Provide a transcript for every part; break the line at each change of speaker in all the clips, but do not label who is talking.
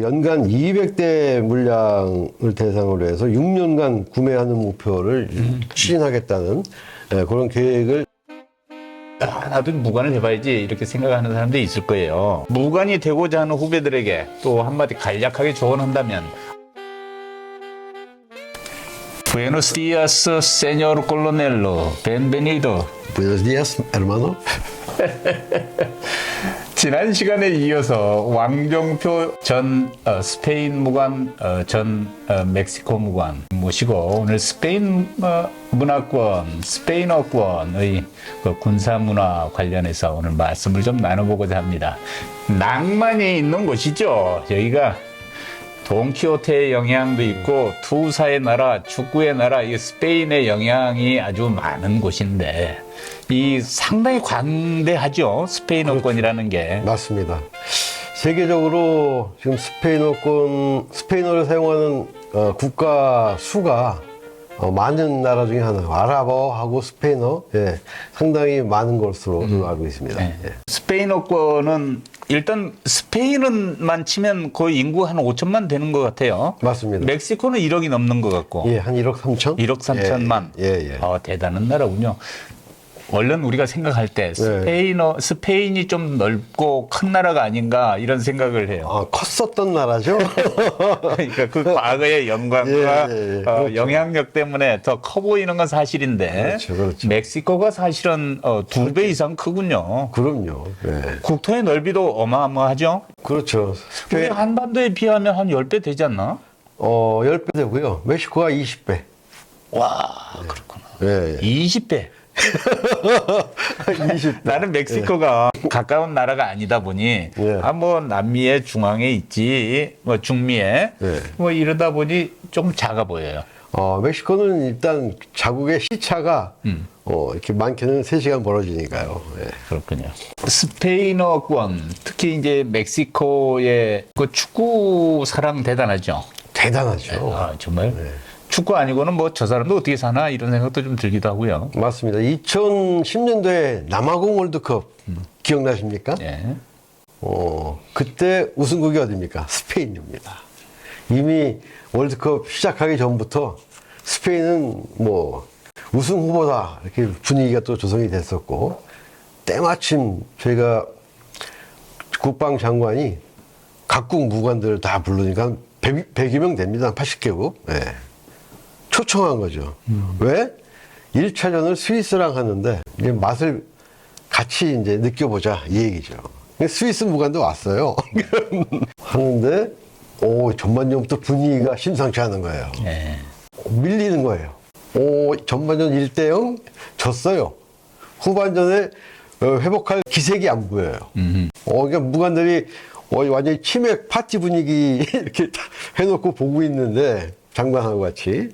연간 200대 물량을 대상으로 해서 6년간 구매하는 목표를 추진하겠다는 그런 계획을.
나도 무관을 해봐야지 이렇게 생각하는 사람들이 있을 거예요. 무관이 되고자 하는 후배들에게 또 한마디 간략하게 조언한다면 Buenos días, señor colonel. Bienvenido.
Buenos días, hermano.
지난 시간에 이어서 왕정표 전 스페인 무관, 전 멕시코 무관 모시고 오늘 스페인 문화권, 스페인어권의 그 군사 문화 관련해서 오늘 말씀을 좀 나눠보고자 합니다. 낭만이 있는 곳이죠. 여기가 돈키호테의 영향도 있고 투사의 나라, 축구의 나라, 이 스페인의 영향이 아주 많은 곳인데 이 상당히 관대하죠. 스페인어권이라는 게.
맞습니다. 세계적으로 지금 스페인어를 사용하는 국가 수가 많은 나라 중에 하나예요. 아랍어하고 스페인어, 예, 상당히 많은 것으로 알고 있습니다.
네.
예.
스페인어권은 일단 스페인만 치면 거의 인구 한 5천만 되는 것 같아요.
맞습니다.
멕시코는 1억이 넘는 것 같고.
예, 한 1억 3천?
1억 3천만.
예.
대단한 나라군요. 얼른 우리가 생각할 때 스페인이 좀 넓고 큰 나라가 아닌가 이런 생각을 해요.
컸었던 나라죠?
그러니까 그 과거의 영광과
그렇죠.
영향력 때문에 더 커 보이는 건 사실인데
그렇죠.
멕시코가 사실은 2배 이상 크군요.
그럼요. 예.
국토의 넓이도 어마어마하죠.
그렇죠.
우리 한반도에 비하면 한 10배 되지 않나?
10배 되고요. 멕시코가 20배.
와, 그렇구나.
예.
20배.
20배.
나는 멕시코가 가까운 나라가 아니다 보니 뭐 남미의 중앙에 있지, 뭐 중미에 뭐 이러다 보니 좀 작아 보여요.
멕시코는 일단 자국의 시차가 이렇게 많게는 3시간 벌어지니까요. 예.
그렇군요. 스페인어권, 특히 이제 멕시코의 그 축구 사랑 대단하죠.
대단하죠.
정말. 축구 아니고는 뭐 저 사람도 어떻게 사나 이런 생각도 좀 들기도 하고요.
맞습니다. 2010년도에 남아공 월드컵 기억나십니까?
예.
그때 우승국이 어디입니까? 스페인입니다. 이미 월드컵 시작하기 전부터 스페인은 뭐 우승 후보다 이렇게 분위기가 또 조성이 됐었고, 때마침 저희가 국방장관이 각국 무관들을 다 부르니까 100여 명 됩니다. 80개국. 네. 초청한 거죠. 왜? 1차전을 스위스랑 하는데 이제 맛을 같이 이제 느껴보자 이 얘기죠. 스위스 무관도 왔어요. 하는데 전반전부터 분위기가 심상치 않은 거예요.
예.
밀리는 거예요. 전반전 1대0 졌어요. 후반전에 회복할 기색이 안 보여요. 그러니까 무관들이 완전히 치맥 파티 분위기 이렇게 해놓고 보고 있는데 장관하고 같이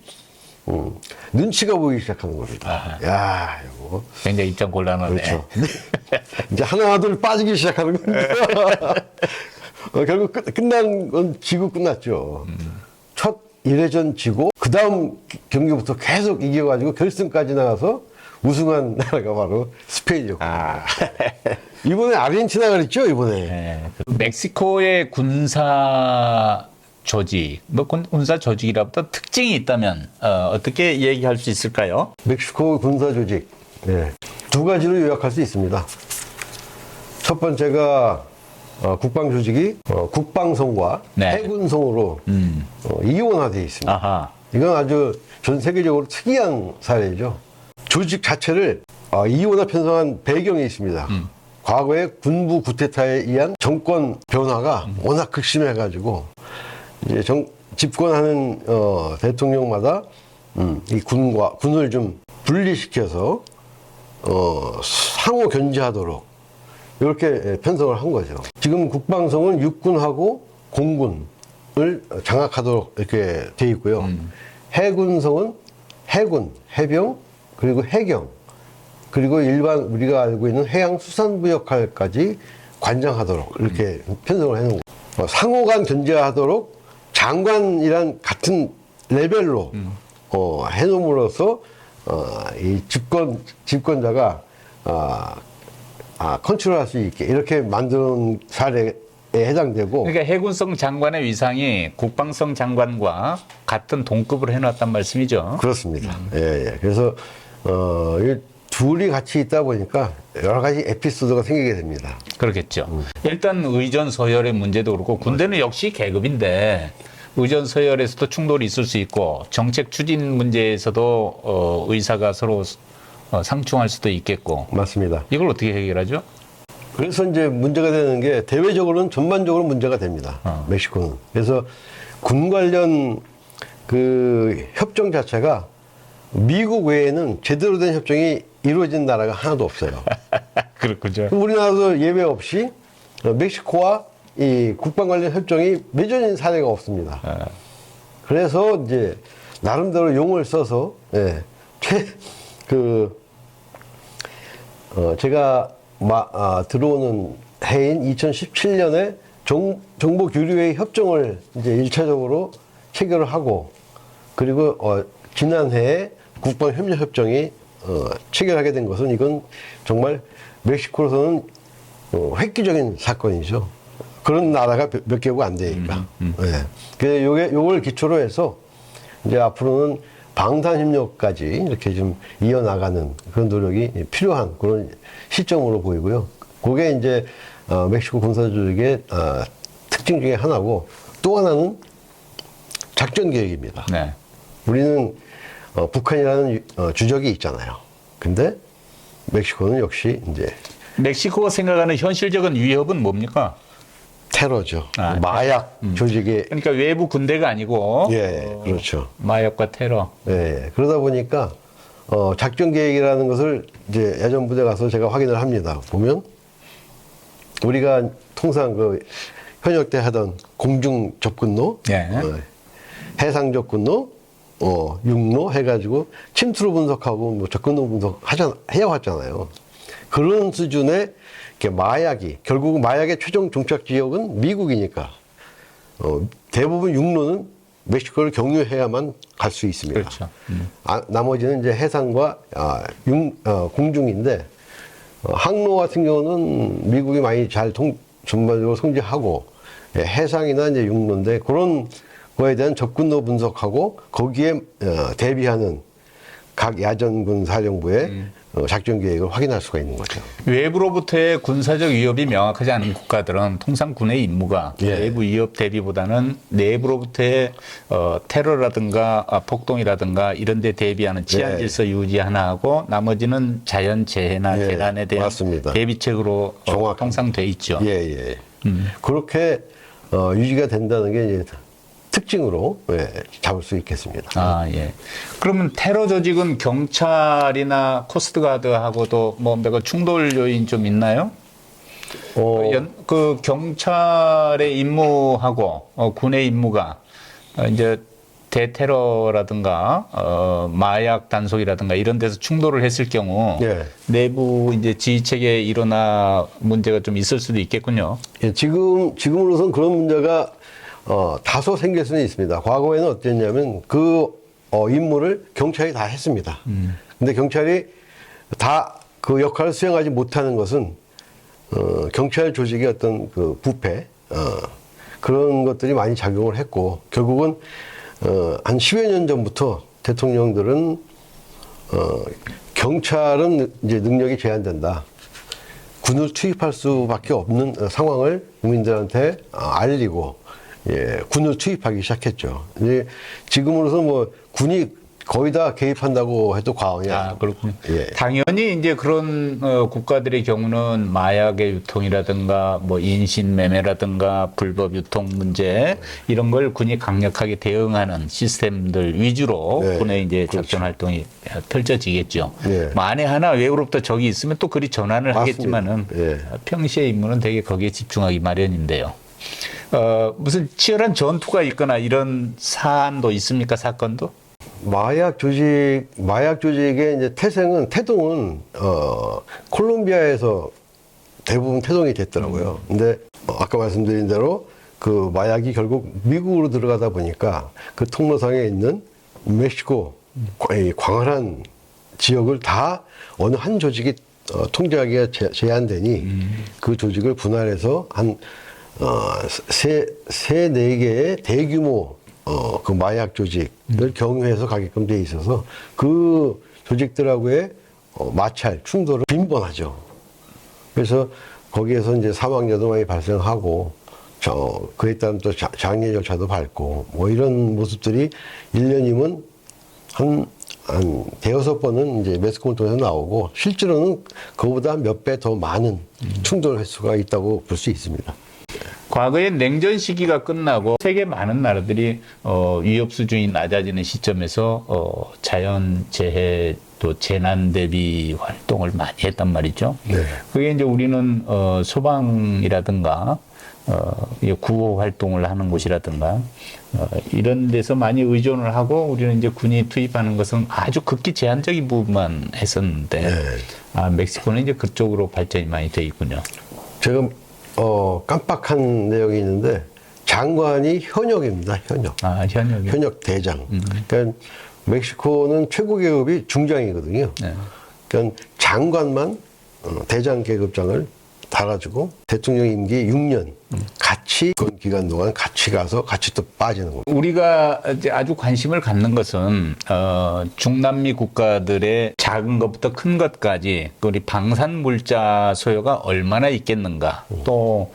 눈치가 보이기 시작하는 겁니다. 야, 이거
굉장히 입장 곤란하네.
그렇죠. 이제 하나둘 빠지기 시작하는 겁니다. 결국 끝난 건 지고 끝났죠. 첫 1회전 지고 그 다음 경기부터 계속 이겨가지고 결승까지 나가서 우승한 나라가 바로 스페인이었고. 이번에 아르헨티나가 그랬죠, 이번에.
네. 멕시코의 군사 조직, 뭐 군사 조직이라보다 특징이 있다면 어떻게 얘기할 수 있을까요?
멕시코 군사 조직, 두 가지로 요약할 수 있습니다. 첫 번째가 국방 조직이 국방성과 해군성으로 이원화되어 있습니다.
아하.
이건 아주 전 세계적으로 특이한 사례죠. 조직 자체를 이원화 편성한 배경이 있습니다. 과거에 군부 쿠데타에 의한 정권 변화가 워낙 극심해가지고 이제 집권하는 대통령마다 이 군을 좀 분리시켜서 상호 견제하도록 이렇게 편성을 한 거죠. 지금 국방성은 육군하고 공군을 장악하도록 이렇게 돼 있고요. 해군성은 해군, 해병, 그리고 해경, 그리고 일반 우리가 알고 있는 해양수산부 역할까지 관장하도록 이렇게 편성을 해놓은 거예요. 상호 간 견제하도록 장관이란 같은 레벨로 해놓음으로써 이 집권자가 컨트롤할 수 있게 이렇게 만드는 사례 해당되고
그러니까 해군성 장관의 위상이 국방성 장관과 같은 동급으로 해놨단 말씀이죠.
그렇습니다. 예, 예. 그래서 이 둘이 같이 있다 보니까 여러 가지 에피소드가 생기게 됩니다.
그렇겠죠. 일단 의전 서열의 문제도 그렇고 군대는 역시 계급인데 의전 서열에서도 충돌이 있을 수 있고 정책 추진 문제에서도 의사가 서로 상충할 수도 있겠고
맞습니다.
이걸 어떻게 해결하죠?
그래서 이제 문제가 되는 게 대외적으로는 전반적으로 문제가 됩니다. 멕시코는. 그래서 군 관련 그 협정 자체가 미국 외에는 제대로 된 협정이 이루어진 나라가 하나도 없어요.
그렇군요.
우리나라도 예외 없이 멕시코와 이 국방 관련 협정이 맺어진 사례가 없습니다. 그래서 이제 나름대로 용을 써서 예, 제가 들어오는 해인 2017년에 정보 교류의 협정을 이제 1차적으로 체결을 하고 그리고 지난해에 국방 협력 협정이 체결하게 된 것은 이건 정말 멕시코로서는 획기적인 사건이죠. 그런 나라가 몇 개국 안 되니까. 예. 그래서 요걸 기초로 해서 이제 앞으로는 방산협력까지 이렇게 좀 이어나가는 그런 노력이 필요한 그런 시점으로 보이고요. 그게 이제 멕시코 군사조직의 특징 중에 하나고 또 하나는 작전 계획입니다.
네.
우리는 북한이라는 주적이 있잖아요. 근데 멕시코는 역시 이제
멕시코가 생각하는 현실적인 위협은 뭡니까?
테러죠. 마약 조직의
그러니까 외부 군대가 아니고
예, 그렇죠.
마약과 테러.
예, 그러다 보니까 작전 계획이라는 것을 이제 야전 부대 가서 제가 확인을 합니다. 보면 우리가 통상 그 현역 때 하던 공중 접근로,
예.
해상 접근로, 육로 해가지고 침투로 분석하고 뭐 접근로 분석 해왔잖아요. 그런 수준의 이렇게 마약이 결국은 마약의 최종 종착 지역은 미국이니까 대부분 육로는 멕시코를 경유해야만 갈 수 있습니다.
그렇죠.
나머지는 이제 해상과 공중인데 항로 같은 경우는 미국이 많이 잘 전반적으로 통제하고 해상이나 이제 육로인데 그런 거에 대한 접근로 분석하고 거기에 대비하는 각 야전군 사령부의 작전 계획을 확인할 수가 있는 거죠.
외부로부터의 군사적 위협이 명확하지 않은 국가들은 통상 군의 임무가
예.
외부 위협 대비보다는 내부로부터의 테러라든가 폭동이라든가 이런 데 대비하는 치안
예.
질서 유지 하나 하고 나머지는 자연재해나
예.
재난에 대한
맞습니다.
대비책으로
정확합니다.
통상 돼 있죠.
예, 예. 그렇게 유지가 된다는 게 이제 특징으로 잡을 수 있겠습니다.
아, 예. 그러면 테러 조직은 경찰이나 코스트가드하고도 뭐 매가 충돌 요인 좀 있나요? 그 경찰의 임무하고 군의 임무가 이제 대테러라든가 마약 단속이라든가 이런 데서 충돌을 했을 경우
예.
내부 이제 지휘 체계에 일어나 문제가 좀 있을 수도 있겠군요.
예, 지금으로선 그런 문제가 다소 생길 수는 있습니다. 과거에는 어땠냐면 그 임무를 경찰이 다 했습니다. 근데 경찰이 다 그 역할을 수행하지 못하는 것은 경찰 조직의 어떤 그 부패 그런 것들이 많이 작용을 했고 결국은 한 10여 년 전부터 대통령들은 경찰은 이제 능력이 제한된다. 군을 투입할 수밖에 없는 상황을 국민들한테 알리고 군을 투입하기 시작했죠. 이제 지금으로서 뭐 군이 거의 다 개입한다고 해도 과언이 아니에요.
아, 그렇군요.
예.
당연히 이제 그런 국가들의 경우는 마약의 유통이라든가 뭐 인신매매라든가 불법 유통 문제 이런 걸 군이 강력하게 대응하는 시스템들 위주로
네,
군의 이제
그렇죠.
작전 활동이 펼쳐지겠죠.
네.
만에 하나 외부로부터 적이 있으면 또 그리 전환을
맞습니다.
하겠지만은
예.
평시의 임무는 되게 거기에 집중하기 마련인데요. 무슨 치열한 전투가 있거나 이런 사안도 있습니까? 사건도?
마약 조직의 이제 태동은 콜롬비아에서 대부분 태동이 됐더라고요. 근데 아까 말씀드린 대로 그 마약이 결국 미국으로 들어가다 보니까 그 통로상에 있는 멕시코 광활한 지역을 다 어느 한 조직이 통제하기가 제한되니 그 조직을 분할해서 한 네 개의 대규모 그 마약 조직을 경유해서 가게끔 돼 있어서 그 조직들하고의 마찰, 충돌은 빈번하죠. 그래서 거기에서 이제 사망자도 많이 발생하고, 그에 따른 또 장례 절차도 밟고, 뭐 이런 모습들이 1년이면 한 대여섯 번은 이제 매스컴을 통해서 나오고, 실제로는 그보다 몇 배 더 많은 충돌 횟수가 있다고 볼 수 있습니다.
과거에 냉전 시기가 끝나고 세계 많은 나라들이 위협 수준이 낮아지는 시점에서 자연 재해 또 재난 대비 활동을 많이 했단 말이죠.
네.
그게 이제 우리는 소방이라든가 구호 활동을 하는 곳이라든가 이런 데서 많이 의존을 하고 우리는 이제 군이 투입하는 것은 아주 극히 제한적인 부분만 했었는데
네.
멕시코는 이제 그쪽으로 발전이 많이 돼 있군요.
제가 깜빡한 내용이 있는데, 장관이 현역입니다. 현역.
현역이.
현역 대장. 그러니까 멕시코는 최고 계급이 중장이거든요.
네.
그러니까 장관만 대장 계급장을 달아주고 대통령 임기 6년 같이 그 기간 동안 같이 가서 같이 또 빠지는 겁니다.
우리가 이제 아주 관심을 갖는 것은 중남미 국가들의 작은 것부터 큰 것까지 우리 방산 물자 소요가 얼마나 있겠는가. 또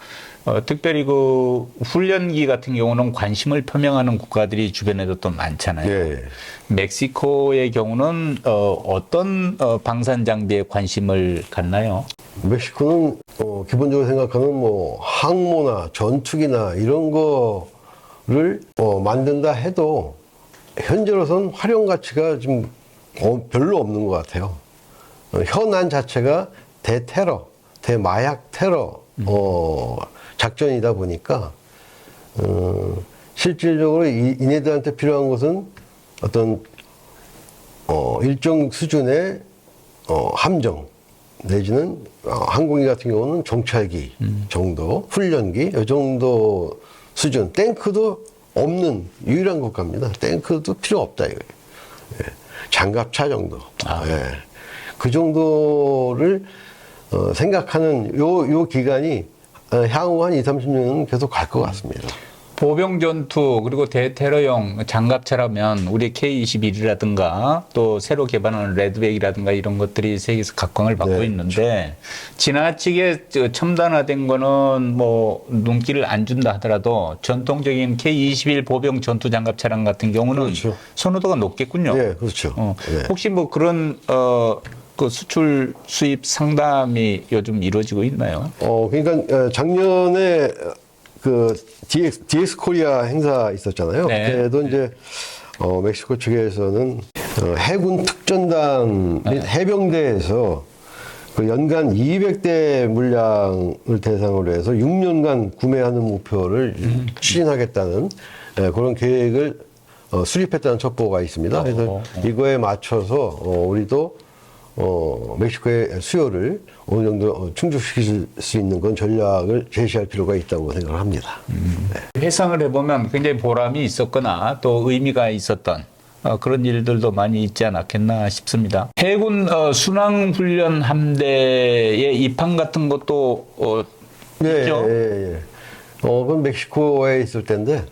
특별히 그 훈련기 같은 경우는 관심을 표명하는 국가들이 주변에도 또 많잖아요.
예.
멕시코의 경우는 어떤 방산 장비에 관심을 갖나요?
멕시코는 기본적으로 생각하는 뭐 항모나 전투기나 이런 거를 만든다 해도 현재로선 활용 가치가 지금 별로 없는 것 같아요. 현안 자체가 대테러, 대마약 테러 작전이다 보니까 실질적으로 이네들한테 필요한 것은 어떤 일정 수준의 함정 내지는 항공기 같은 경우는 정찰기 정도, 훈련기 이 정도 수준. 탱크도 없는 유일한 국가입니다. 탱크도 필요 없다 이거예요. 예. 장갑차 정도. 예. 그 정도를 생각하는 요 기간이 향후 한 20, 30년은 계속 갈 것 같습니다.
보병 전투 그리고 대테러용 장갑차라면 우리 K-21이라든가 또 새로 개발하는 레드백이라든가 이런 것들이 세계에서 각광을 받고
네,
있는데 지나치게 첨단화된 거는 뭐 눈길을 안 준다 하더라도 전통적인 K-21 보병 전투 장갑차량 같은 경우는
그렇죠.
선호도가 높겠군요.
네, 그렇죠. 네.
혹시 뭐 그런 그 수출 수입 상담이 요즘 이루어지고 있나요?
그러니까 작년에 그 DX 코리아 행사 있었잖아요.
네.
그때도 이제 멕시코 측에서는 해군 특전단 및 해병대에서 그 연간 200대 물량을 대상으로 해서 6년간 구매하는 목표를 추진하겠다는 그런 계획을 수립했다는 첩보가 있습니다. 그래서 이거에 맞춰서 우리도 멕시코의 수요를 어느 정도 충족시킬 수 있는 건 전략을 제시할 필요가 있다고 생각을 합니다.
회상을 해보면 굉장히 보람이 있었거나 또 의미가 있었던 그런 일들도 많이 있지 않았겠나 싶습니다. 해군 순항훈련 함대의 입항 같은 것도 있죠?
예. 그건 멕시코에 있을 텐데,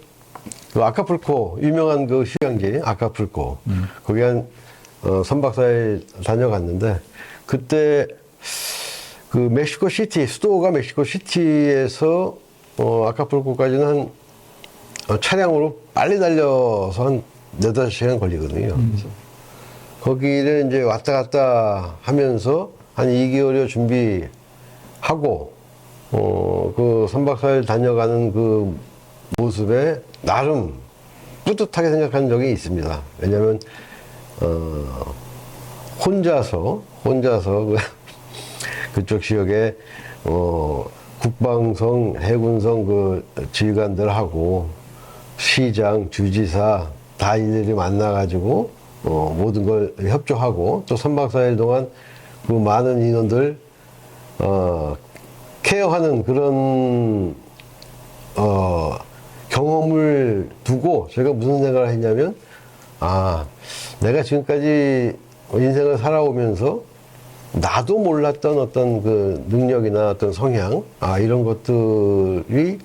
그 아카풀코, 유명한 그 휴양지, 아카풀코. 거기 한 3박 4일 다녀갔는데, 그때 그 멕시코 시티, 수도가 멕시코 시티에서 아카풀코까지는 한 차량으로 빨리 달려서 한 4-5시간 걸리거든요. 그래서 거기를 이제 왔다 갔다 하면서 한 2개월여 준비하고, 그 3박 4일 다녀가는 그 모습에 나름 뿌듯하게 생각한 적이 있습니다. 왜냐면, 혼자서 그쪽 지역에 국방성, 해군성 그 지휘관들하고 시장, 주지사 다 일일이 만나가지고 모든 걸 협조하고 또 3박 4일 동안 그 많은 인원들 케어하는 그런 경험을 두고 제가 무슨 생각을 했냐면, 내가 지금까지 인생을 살아오면서 나도 몰랐던 어떤 그 능력이나 어떤 성향, 이런 것들이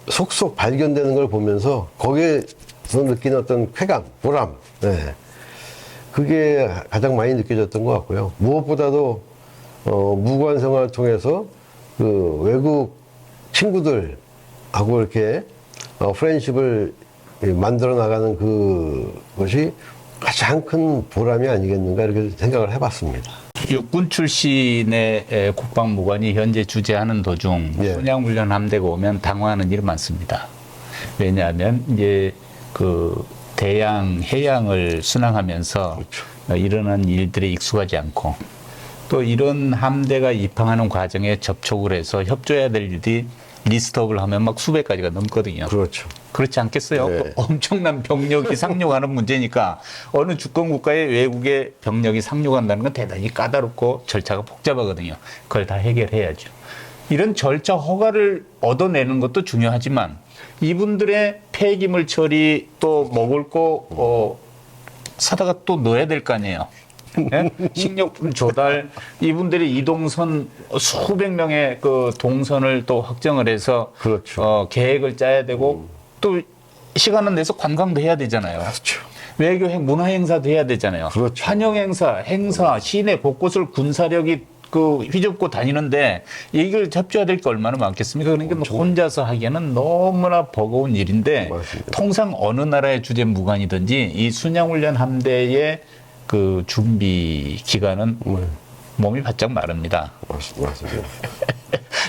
속속 발견되는 걸 보면서 거기에서 느끼는 어떤 쾌감, 보람, 네. 그게 가장 많이 느껴졌던 것 같고요. 무엇보다도 무관 생활을 통해서 그 외국 친구들하고 이렇게 프렌십을 만들어 나가는 그것이 가장 큰 보람이 아니겠는가 이렇게 생각을 해봤습니다.
육군 출신의 국방무관이 현재 주재하는 도중
예.
순양훈련 함대가 오면 당황하는 일이 많습니다. 왜냐하면 이제 그 대양, 해양을 순항하면서
그렇죠.
일어난 일들에 익숙하지 않고 또 이런 함대가 입항하는 과정에 접촉을 해서 협조해야 될 일이 리스트업을 하면 막 수백 가지가 넘거든요.
그렇죠.
그렇지 않겠어요?
네.
엄청난 병력이 상륙하는 문제니까 어느 주권 국가에 외국의 병력이 상륙한다는 건 대단히 까다롭고 절차가 복잡하거든요. 그걸 다 해결해야죠. 이런 절차 허가를 얻어내는 것도 중요하지만 이분들의 폐기물 처리 또 먹을 거 사다가 또 넣어야 될 거 아니에요. 예? 식료품 조달, 이분들이 이동선 수백 명의 그 동선을 또 확정을 해서
그렇죠.
계획을 짜야 되고 또 시간은 내서 관광도 해야 되잖아요.
그렇죠.
외교 문화 행사도 해야 되잖아요.
그렇죠.
환영 행사, 시내 곳곳을 군사력이 그 휘젓고 다니는데 이걸 협조해야 될 게 얼마나 많겠습니까? 그러니까 혼자서 하기에는 너무나 버거운 일인데
맞습니다.
통상 어느 나라의 주재 무관이든지 이 순양훈련 함대의 그 준비 기간은 몸이 바짝 마릅니다.
맞습니다.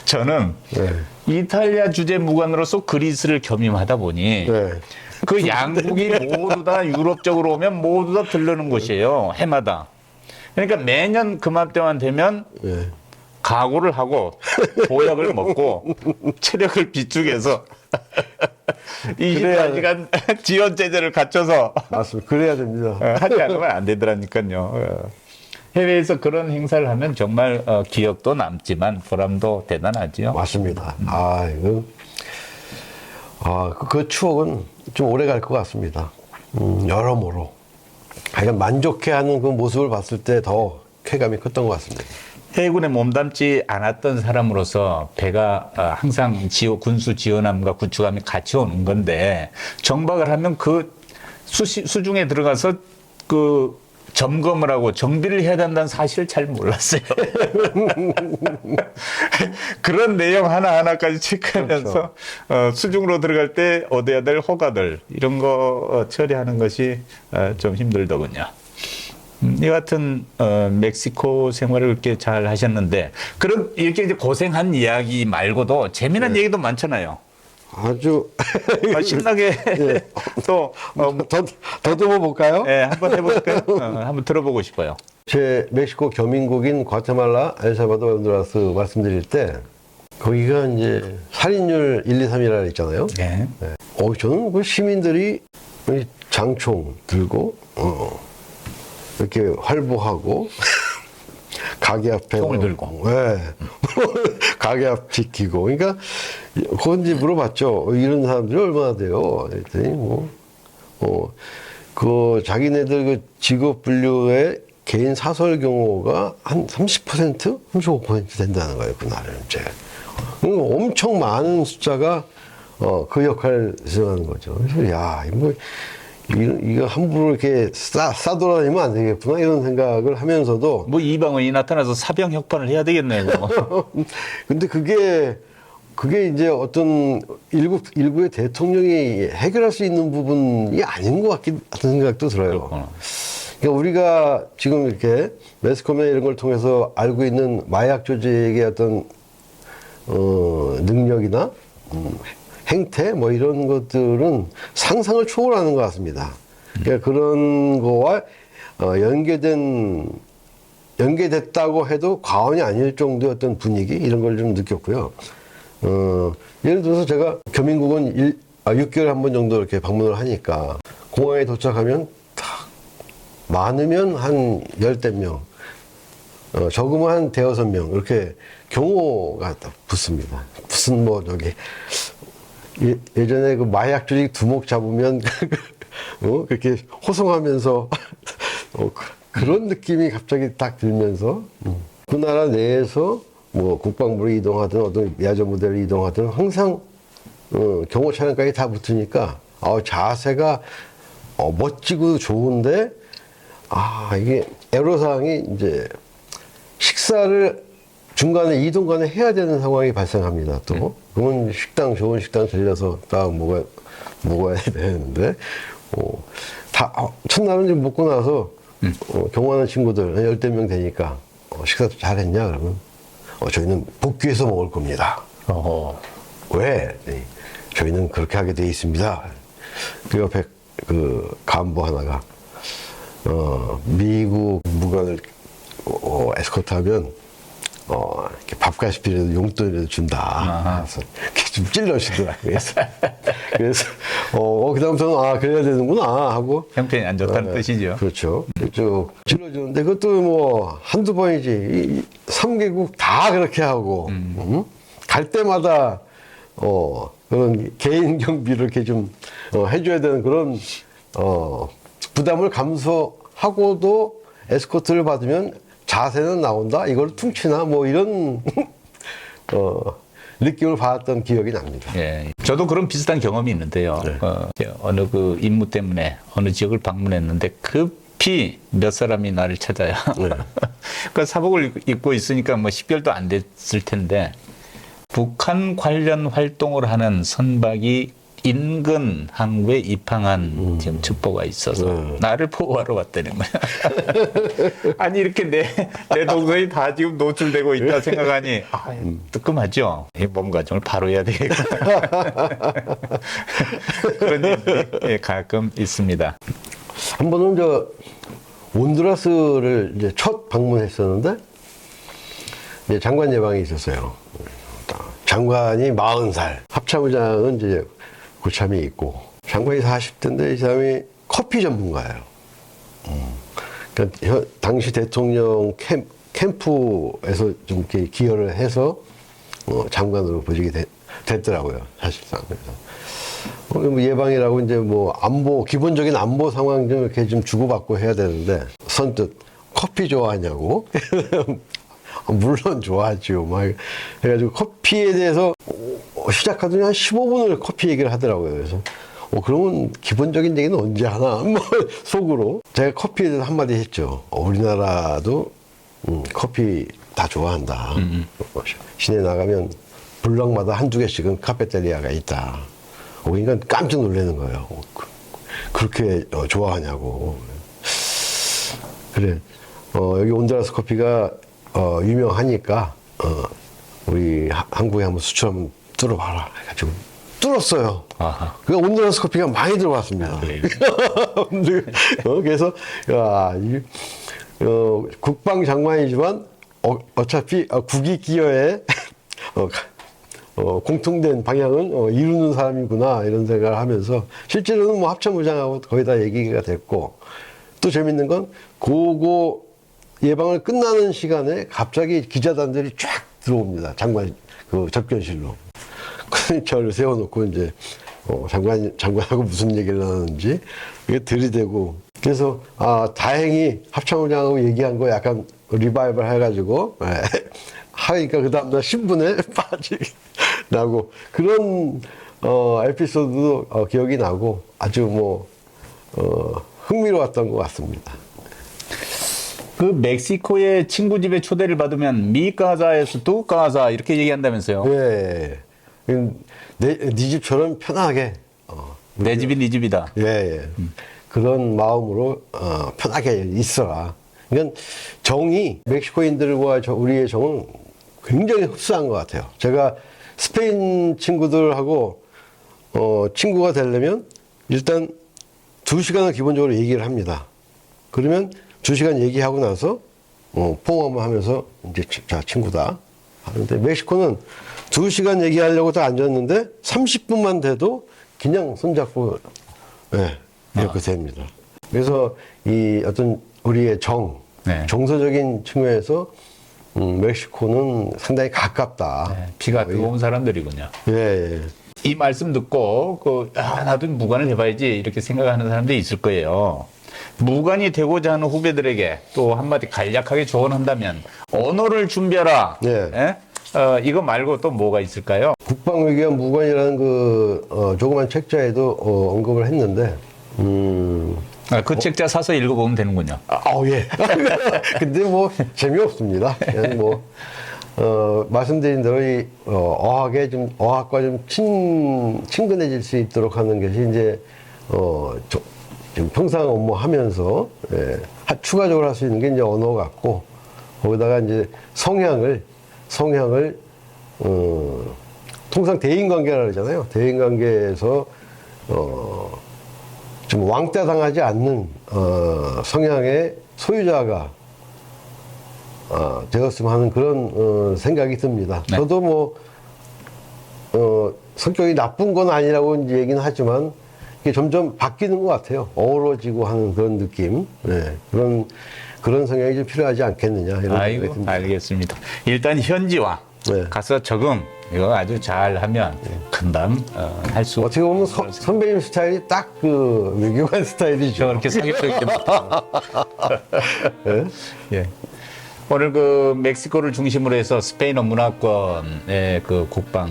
저는
네.
이탈리아 주재 무관으로서 그리스를 겸임하다 보니
네.
그 양국이 모두 다 유럽 쪽으로 오면 모두 다 들르는 곳이에요. 해마다. 그러니까 매년 그맘때만 되면
네.
각오를 하고 보약을 먹고 체력을 비축해서 24시간 지원 제재를 갖춰서
맞습니다. 그래야 됩니다.
하지 않으면 안 되더라니까요. 해외에서 그런 행사를 하면 정말 기억도 남지만 보람도 대단하지요.
맞습니다. 그 추억은 좀 오래 갈 것 같습니다. 여러모로. 하여간 만족해하는 그 모습을 봤을 때 더 쾌감이 컸던 것 같습니다.
해군에 몸담지 않았던 사람으로서 배가 항상 군수 지원함과 구축함이 같이 오는 건데 정박을 하면 그 수중에 들어가서 그 점검을 하고 정비를 해야 된다는 사실을 잘 몰랐어요. 그런 내용 하나하나까지 체크하면서 수중으로 들어갈 때 얻어야 될 허가들 이런 거 처리하는 것이 좀 힘들더군요. 이 같은 멕시코 생활을 그렇게 잘 하셨는데 그런 이렇게 이제 고생한 이야기 말고도 재미난 얘기도 많잖아요.
아주
신나게 또
더듬어 볼까요?
네, 한번 해볼까요? 한번 들어보고 싶어요.
제 멕시코 겸임국인 과테말라, 엘살바도르, honduras 말씀드릴 때 거기가 이제 살인율 1, 2, 3이라 있잖아요.
네.
네. 저는 그 시민들이 장총 들고 이렇게 활보하고 가게 앞에
총을 들고.
네. 가게 앞 지키고 그러니까 그건지 물어봤죠. 이런 사람들이 얼마나 돼요? 그랬더니 그 자기네들 그 직업 분류의 개인 사설 경호가 한 30%, 35% 된다는 거예요. 그날은 이제 엄청 많은 숫자가 그 역할을 수행하는 거죠. 그래서 야, 이거 함부로 이렇게 싸돌아다니면 안 되겠구나 이런 생각을 하면서도
뭐 이방원이 나타나서 사병 혁판을 해야 되겠네요.
근데 그게 이제 어떤 일부의 대통령이 해결할 수 있는 부분이 아닌 것 같은 생각도 들어요. 그러니까 우리가 지금 이렇게 매스컴이나 이런 걸 통해서 알고 있는 마약 조직의 어떤 능력이나 행태 뭐 이런 것들은 상상을 초월하는 것 같습니다. 그러니까 그런 거와 연계됐다고 해도 과언이 아닐 정도의 어떤 분위기 이런 걸 좀 느꼈고요. 예를 들어서 제가 겸임국은 6개월에 한 번 정도 이렇게 방문을 하니까 공항에 도착하면 딱 많으면 한 10명, 적으면 한 5-6명 이렇게 경호가 딱 붙습니다. 무슨 뭐 저기 예전에 그 마약 조직 두목 잡으면 그렇게 호송하면서 그런 느낌이 갑자기 딱 들면서 그 나라 내에서 뭐 국방부를 이동하든 어떤 야전 부대를 이동하든 항상 경호 차량까지 다 붙으니까 자세가 멋지고 좋은데 이게 애로사항이 이제 식사를 중간에 이동간에 해야 되는 상황이 발생합니다. 또 그러면 좋은 식당 들려서 딱 먹어야 되는데 첫날은 좀 먹고 나서 경호하는 친구들 한 10명 되니까 식사 잘했냐 그러면 저희는 복귀해서 먹을 겁니다. 왜? 네, 저희는 그렇게 하게 돼 있습니다. 그 옆에 그 간부 하나가 미국 무관을 에스코트하면 이렇게 밥값이라도 용돈이라도 준다. 그래서 이렇게 좀 찔러주더라고요. 그래서 그다음부터는 그래야 되는구나 하고
형편이 안 좋다는 뜻이죠.
그렇죠. 쭉 찔러주는데 그것도 뭐 한두 번이지 3개국 다 그렇게 하고 갈 때마다 그런 개인 경비를 이렇게 좀 해줘야 되는 그런 부담을 감수하고도 에스코트를 받으면 자세는 나온다. 이걸 퉁치나 뭐 이런 느낌을 받았던 기억이 납니다.
예, 저도 그런 비슷한 경험이 있는데요.
네.
어느 그 임무 때문에 어느 지역을 방문했는데 급히 몇 사람이 나를 찾아요.
네.
그 사복을 입고 있으니까 뭐 10개월도 안 됐을 텐데 북한 관련 활동을 하는 선박이 인근 항구에 입항한 지금 첩보가 있어서 나를 보호하러 왔다는 거야. 아니 이렇게 내 동선이 다 지금 노출되고 있다 생각하니 뜨끔하죠. 이 몸 가정을 바로 해야 되겠구나. 그런 일이 가끔 있습니다.
한 번은 온두라스를 이제 첫 방문했었는데 이제 장관 예방이 있었어요. 장관이 40살, 합참의장은 이제 고참이 있고 장관이 40대인데 이 사람이 커피 전문가예요. 그러니까 당시 대통령 캠프에서 좀 이렇게 기여를 해서 장관으로 보직이 됐더라고요, 사실상. 그래서 뭐 예방이라고 이제 뭐 기본적인 안보 상황 좀 이렇게 좀 주고받고 해야 되는데 선뜻 커피 좋아하냐고. 물론 좋아하죠. 막 해가지고 커피에 대해서 시작하더니 한 15분을 커피 얘기를 하더라고요. 그래서 그러면 기본적인 얘기는 언제 하나? 뭐 속으로 제가 커피에 대해서 한마디 했죠. 우리나라도 커피 다 좋아한다. 시내 나가면 블럭마다 한두 개씩은 카페테리아가 있다. 그러니까 깜짝 놀라는 거예요. 그렇게 좋아하냐고. 그래. 여기 온두라스 커피가 유명하니까 우리 한국에 한번 수출 한번 뚫어봐라 해가지고 뚫었어요. 그러니까 온두라스 커피가 많이 들어왔습니다. 그래서 국방장관이지만 어차피 국위 기여에 공통된 방향은 이루는 사람이구나 이런 생각을 하면서 실제로는 뭐 합참의장하고 거의 다 얘기가 됐고 또 재밌는 건 고거 예방을 끝나는 시간에 갑자기 기자단들이 쫙 들어옵니다. 장관 그 접견실로. 저를 세워놓고 이제 장관하고 무슨 얘기를 하는지 이게 들이대고 그래서 다행히 합참의장하고 얘기한 거 약간 리바이벌 해가지고 하니까 그 다음날 신문에 나고 그런 에피소드도 기억이 나고 아주 뭐 흥미로웠던 것 같습니다.
그 멕시코의 친구 집에 초대를 받으면 미 가자에서 두 가자 이렇게 얘기한다면서요?
예. 네 집처럼 편하게.
내 집이 네 집이다.
예. 그런 마음으로 편하게 있어라. 그러니까 정이 멕시코인들과 우리의 정은 굉장히 흡사한 것 같아요. 제가 스페인 친구들하고 친구가 되려면 일단 2시간을 기본적으로 얘기를 합니다. 그러면 2시간 얘기하고 나서 포옹 하면서 이제 자 친구다 하는데 멕시코는 2시간 얘기하려고 딱 앉았는데 30분만 돼도 그냥 손잡고 이렇게 됩니다. 그래서 이 어떤 우리의 정서적인 측면에서 멕시코는 상당히 가깝다.
피가 뜨거운 사람들이군요.
예.
이 말씀 듣고 나도 무관을 해봐야지 이렇게 생각하는 사람들이 있을 거예요. 무관이 되고자 하는 후배들에게 또 한마디 간략하게 조언한다면 언어를 준비하라.
예.
이거 말고 또 뭐가 있을까요?
국방위기와 무관이라는 그 조그만 책자에도 언급을 했는데
그 책자 사서 읽어보면 되는군요.
예. 근데 뭐 재미없습니다. 그냥 뭐 말씀드린 대로 이 어학에 좀 어학과 좀 친근해질 수 있도록 하는 것이 이제 지금 평상 업무하면서 추가적으로 할 수 있는 게 이제 언어 같고 거기다가 이제 성향을 통상 대인관계라 그러잖아요. 대인관계에서 좀 왕따 당하지 않는 성향의 소유자가 되었으면 하는 그런 생각이 듭니다.
네.
저도 뭐 성격이 나쁜 건 아니라고 이제 얘기는 하지만 이게 점점 바뀌는 것 같아요. 어우러지고 하는 그런 느낌, 그런 성향이 좀 필요하지 않겠느냐 이런 생각이
아이고,
듭니다.
알겠습니다. 일단 현지화
네.
가서 적응 이거 아주 잘하면 금방 할 수.
어떻게 보면 선배님 스타일이 딱 그 외교관 스타일이죠.
그렇게 사교적이게
예?
예. 오늘 그 멕시코를 중심으로 해서 스페인어 문화권의 그 국방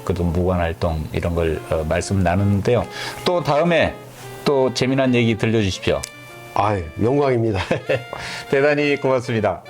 그도 무관 활동 이런 걸 말씀 나누는데요. 또 다음에 또 재미난 얘기 들려주십시오.
영광입니다.
대단히 고맙습니다.